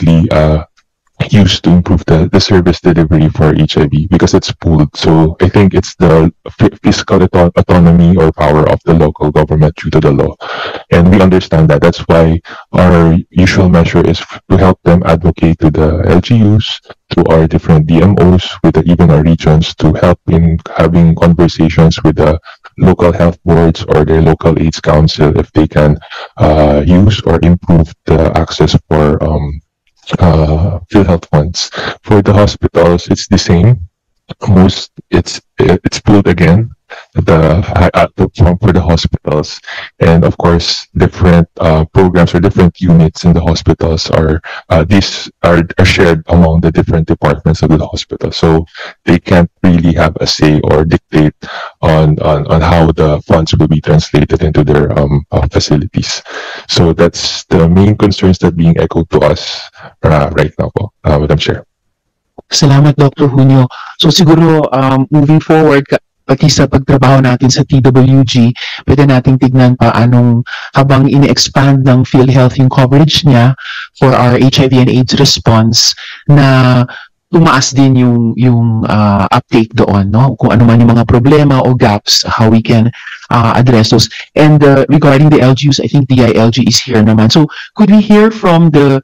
basically used to improve the service delivery for HIV because it's pooled. So I think it's the fiscal autonomy or power of the local government due to the law. And we understand that. That's why our usual measure is to help them advocate to the LGUs, to our different DMOs, with even our regions, to help in having conversations with the local health boards or their local AIDS council if they can use or improve the access for PhilHealth funds. For the hospitals, it's the same. It's pulled again for the hospitals, and of course different programs or different units in the hospitals are these are shared among the different departments of the hospital, so they can't really have a say or dictate on how the funds will be translated into their facilities. So that's the main concerns that being echoed to us right now po, Madam Chair. Salamat, Dr. Junio. So siguro, moving forward, pati sa pagtrabaho natin sa TWG, pwede nating tignan pa anong habang ini-expand ng PhilHealth yung coverage niya for our HIV and AIDS response na tumaas din yung uptake doon, no? Kung ano man yung mga problema o gaps, how we can address those. And regarding the LGUs, I think DILG is here naman. So could we hear from the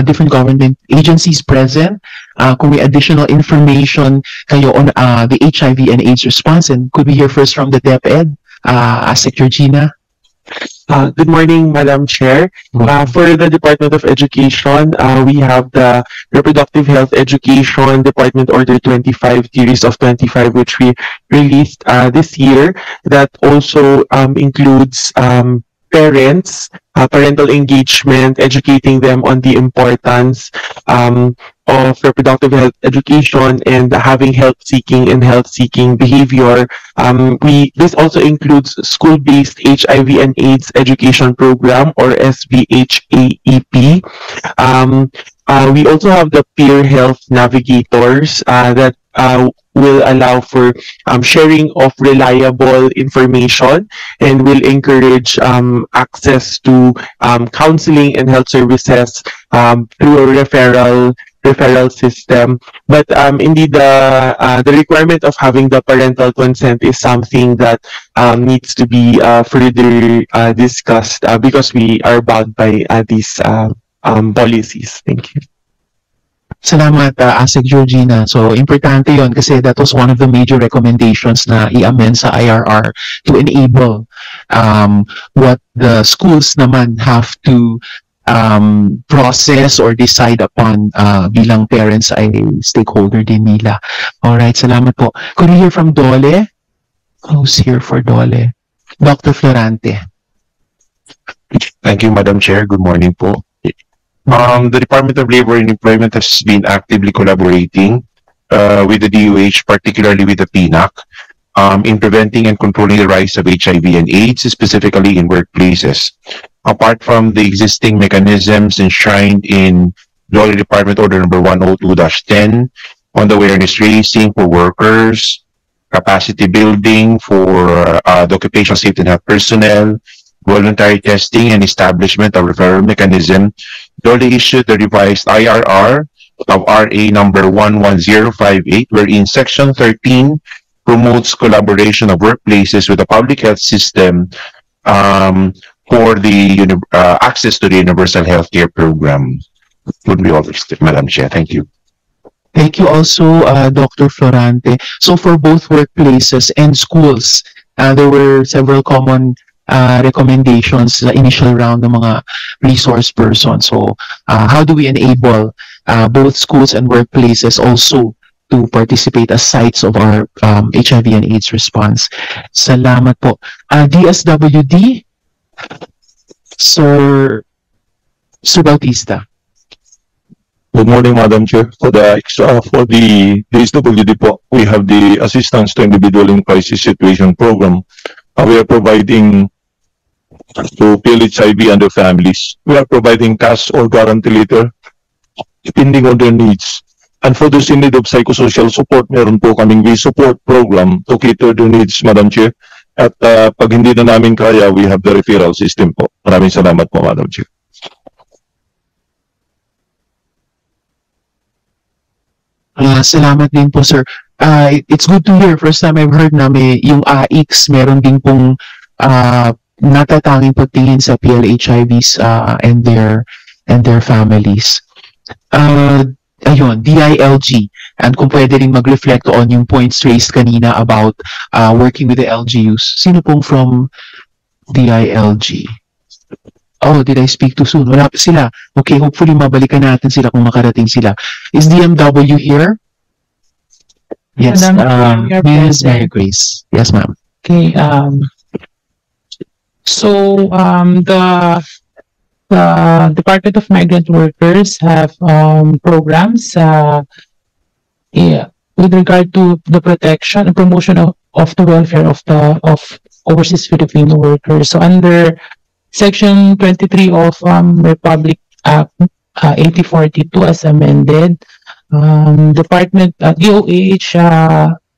different government agencies present kung may additional information kayo on the HIV and AIDS response? And could we hear first from the DepEd, ASEC Georgina? Good morning, Madam Chair. For the Department of Education, we have the Reproductive Health Education Department Order 25, Series of 25, which we released this year. That also includes parents, parental engagement, educating them on the importance of reproductive health education and having help-seeking and health-seeking behavior. This also includes school-based HIV and AIDS education program, or SBHAEP. We also have the peer health navigators that will allow for sharing of reliable information and will encourage access to counseling and health services through a referral system. But indeed, the requirement of having the parental consent is something that needs to be further discussed because we are bound by these policies. Thank you. Salamat, ASEC Georgina. So, importante yon kasi that was one of the major recommendations na i-amend sa IRR to enable what the schools naman have to process or decide upon bilang parents ay stakeholder din nila. Alright, salamat po. Could we hear from Dole? Who's here for Dole? Dr. Florante. Thank you, Madam Chair. Good morning po. The Department of Labor and Employment has been actively collaborating with the DOH, particularly with the PNAC, in preventing and controlling the rise of HIV and AIDS, specifically in workplaces. Apart from the existing mechanisms enshrined in DOLE Department Order number 102-10 on the awareness raising for workers, capacity building for the occupational safety and health personnel, voluntary testing and establishment of referral mechanism, DOLE issued the revised IRR of RA number 11058, wherein Section 13 promotes collaboration of workplaces with the public health system for the access to the universal healthcare program. Would be all, Madam Chair. Thank you. Thank you also, Dr. Florante. So for both workplaces and schools, there were several common recommendations sa initial round ng mga resource persons. So how do we enable both schools and workplaces also to participate as sites of our HIV and AIDS response? Salamat po. DSWD, Sir Bautista. Good morning, Madam Chair. For the DSWD po, we have the Assistance to Individual in Crisis Situation Program. We are providing to PLHIV and their families. We are providing cash or guarantee letter depending on their needs. And for those in need of psychosocial support, meron po kaming support program to cater their needs, Madam Chair. At pag hindi na namin kaya, we have the referral system po. Maraming salamat po, Madam Chair. Salamat din po, sir. It's good to hear. First time I've heard na may yung AICS, meron din pong natatanging pagtingin sa PLHIVs and their families. Ayun, DILG. And kung pwede rin mag-reflect on yung points raised kanina about working with the LGUs. Sino pong from DILG? Oh, did I speak too soon? Wala pa sila. Okay, hopefully mabalikan natin sila kung makarating sila. Is DMW here? Yes, Ms. Mary Grace. Yes, ma'am. Okay, so the Department of Migrant Workers have programs with regard to the protection and promotion of the welfare of overseas Filipino workers. So under Section 23 of Republic Act 8042 as amended, Department DOH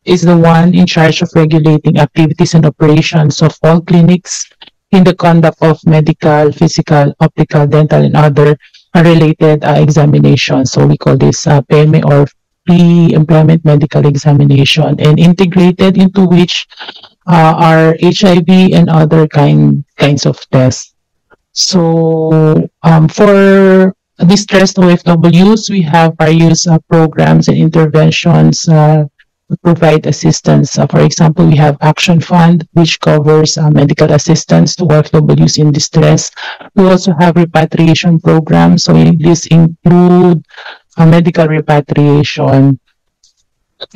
is the one in charge of regulating activities and operations of all clinics in the conduct of medical, physical, optical, dental, and other related examinations. So we call this PME or pre-employment medical examination, and integrated into which are HIV and other kinds of tests. So for distressed OFWs, we have various programs and interventions to provide assistance. For example, we have Action Fund, which covers medical assistance to OFWs in distress. We also have repatriation programs. So this include medical repatriation.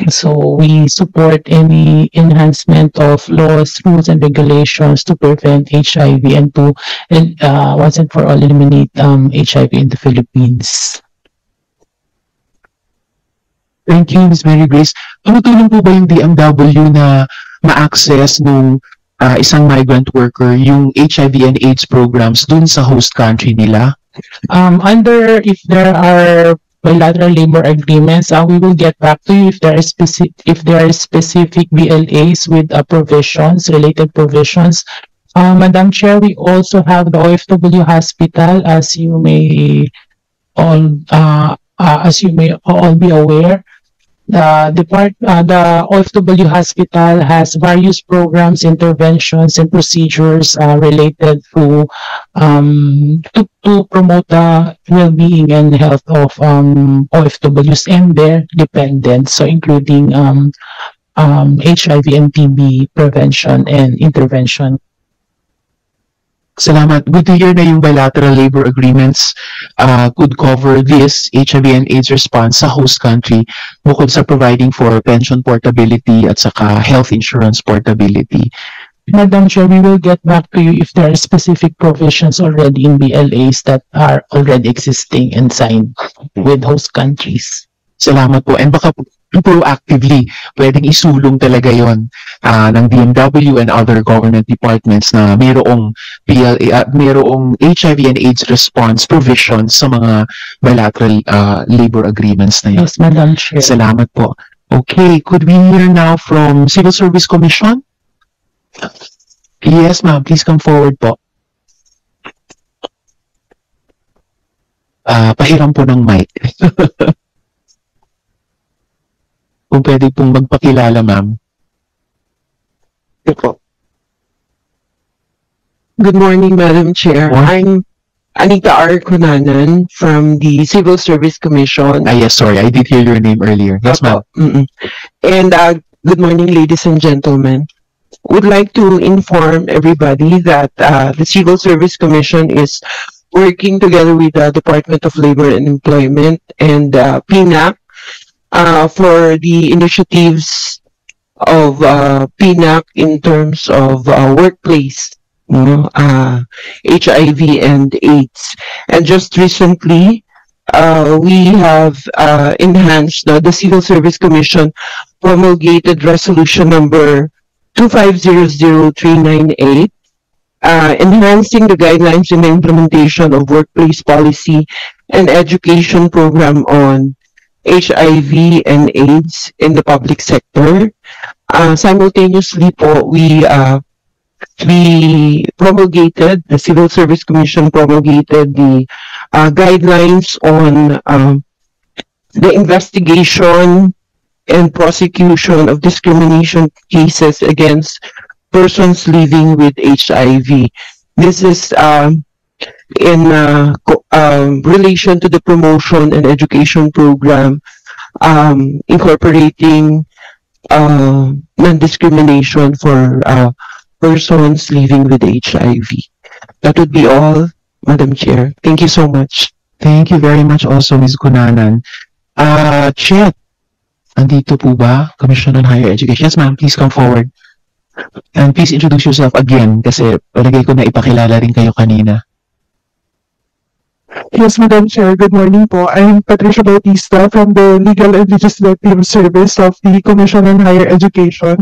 So we support any enhancement of laws, rules, and regulations to prevent HIV and to once and for all eliminate HIV in the Philippines. Thank you, Ms. Mary Grace. Tumutulong po ba yung DMW na ma-access nung isang migrant worker yung HIV and AIDS programs dun sa host country nila? If there are bilateral labor agreements, we will get back to you if there are specific BLAs with provisions, related provisions. Madam Chair, we also have the OFW hospital, as you may all be aware. The OFW hospital has various programs, interventions, and procedures related to promote the well-being and health of OFWs and their dependents, so including HIV and TB prevention and intervention. Salamat. Good to hear na yung bilateral labor agreements could cover this HIV and AIDS response sa host country bukod sa providing for pension portability at saka health insurance portability. Madam Chair, we will get back to you if there are specific provisions already in BLAs that are already existing and signed with host countries. Salamat po. And baka proactively, pwedeng isulong talaga yon ng DMW and other government departments na mayroong HIV and AIDS response provisions sa mga bilateral labor agreements na yun. Yes, Madam Chair. Salamat po. Okay, could we hear now from Civil Service Commission? Yes, ma'am. Please come forward po. Pahiram po ng mic. Kung pwede pong magpakilala, ma'am. Good morning, Madam Chair. I'm Anita R. Kunanan from the Civil Service Commission. Yes, sorry. I did hear your name earlier. Yes, ma'am. And good morning, ladies and gentlemen. Would like to inform everybody that the Civil Service Commission is working together with the Department of Labor and Employment and PNAC for the initiatives of PNAC in terms of workplace, HIV and AIDS. And just recently, we have enhanced the Civil Service Commission promulgated resolution number 2500398, enhancing the guidelines in the implementation of workplace policy and education program on HIV and AIDS in the public sector. Simultaneously we promulgated, the Civil Service Commission promulgated the guidelines on the investigation and prosecution of discrimination cases against persons living with HIV. This is in relation to the promotion and education program incorporating non-discrimination for persons living with HIV. That would be all, Madam Chair. Thank you so much. Thank you very much also, Ms. Gunanan. Chet, andito po ba? Commission on Higher Education. Yes, ma'am. Please come forward. And please introduce yourself again kasi palagay ko na ipakilala rin kayo kanina. Yes, Madam Chair. Good morning po. I'm Patricia Bautista from the Legal and Legislative Service of the Commission on Higher Education.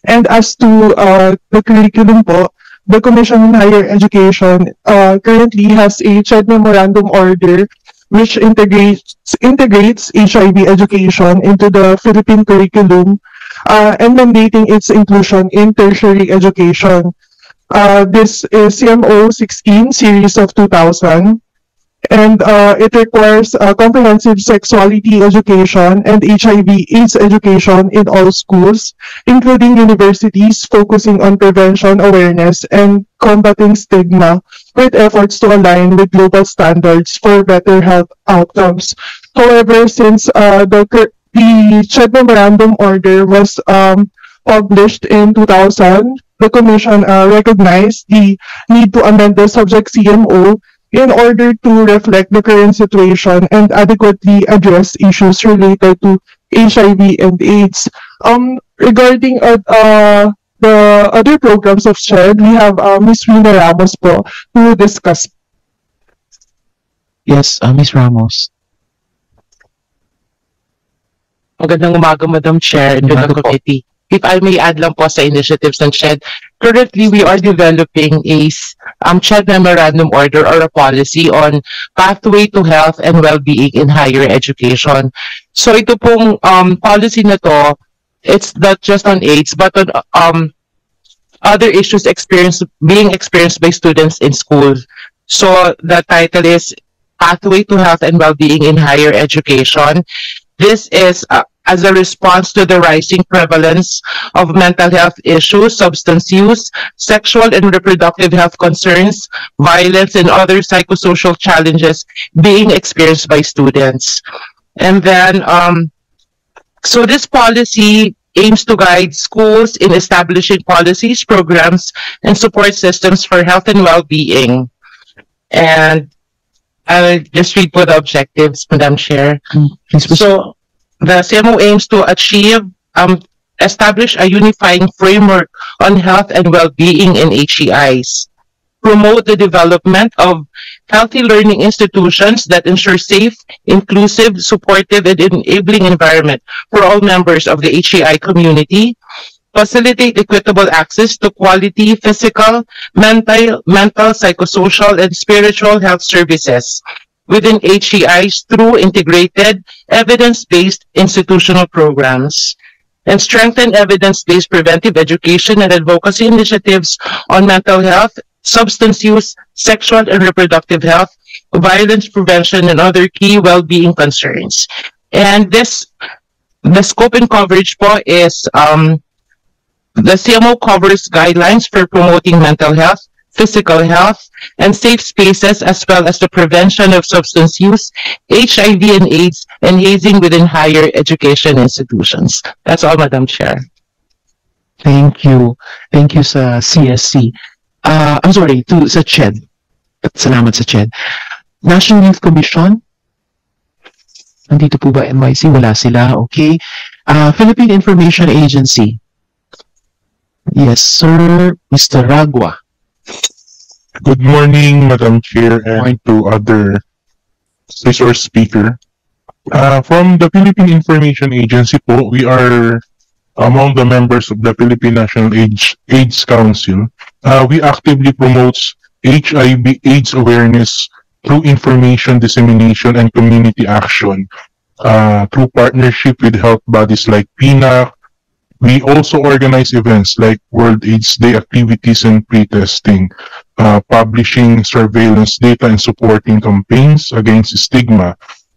And as to the curriculum po, the Commission on Higher Education currently has a CHED Memorandum Order which integrates HIV education into the Philippine curriculum and mandating its inclusion in tertiary education. This is CMO 16 series of 2000. And it requires comprehensive sexuality education and HIV/AIDS education in all schools, including universities, focusing on prevention awareness and combating stigma, with efforts to align with global standards for better health outcomes. However, since the CHED Memorandum Order was published in 2000, the Commission recognized the need to amend the subject CMO in order to reflect the current situation and adequately address issues related to HIV and AIDS. Regarding the other programs of CHED, we have Ms. Rina Ramos po to discuss. Yes, Ms. Ramos. Magandang umaga, Madam Chair and the committee. If I may add lang po sa initiatives ng CHED, currently we are developing a CHED Memorandum Order or a policy on pathway to health and well-being in higher education. So ito pong policy na to, it's not just on AIDS but on other issues being experienced by students in school. So the title is Pathway to Health and Well-being in Higher Education. This is as a response to the rising prevalence of mental health issues, substance use, sexual and reproductive health concerns, violence, and other psychosocial challenges being experienced by students. And then, so this policy aims to guide schools in establishing policies, programs, and support systems for health and well-being. And I'll just read for the objectives, Madam Chair. So, the CMO aims to establish a unifying framework on health and well-being in HEIs, promote the development of healthy learning institutions that ensure safe, inclusive, supportive, and enabling environment for all members of the HEI community, facilitate equitable access to quality physical, mental, psychosocial, and spiritual health services within HEIs through integrated, evidence-based institutional programs, and strengthen evidence-based preventive education and advocacy initiatives on mental health, substance use, sexual and reproductive health, violence prevention, and other key well-being concerns. And the scope and coverage po is, the CMO covers guidelines for promoting mental health, physical health, and safe spaces, as well as the prevention of substance use, HIV and AIDS, and hazing within higher education institutions. That's all, Madam Chair. Thank you. Thank you sa CSC. I'm sorry, sa CHED. Salamat sa CHED. National Youth Commission. Nandito po ba NYC? Wala sila. Okay. Philippine Information Agency. Yes, sir. Mr. Ragua. Good morning, Madam Chair, and to other resource speaker. From the Philippine Information Agency po, we are among the members of the Philippine National AIDS Council. We actively promotes HIV/AIDS awareness through information dissemination and community action through partnership with health bodies like PNAC. We also organize events like World AIDS Day activities and pre-testing, publishing surveillance data and supporting campaigns against stigma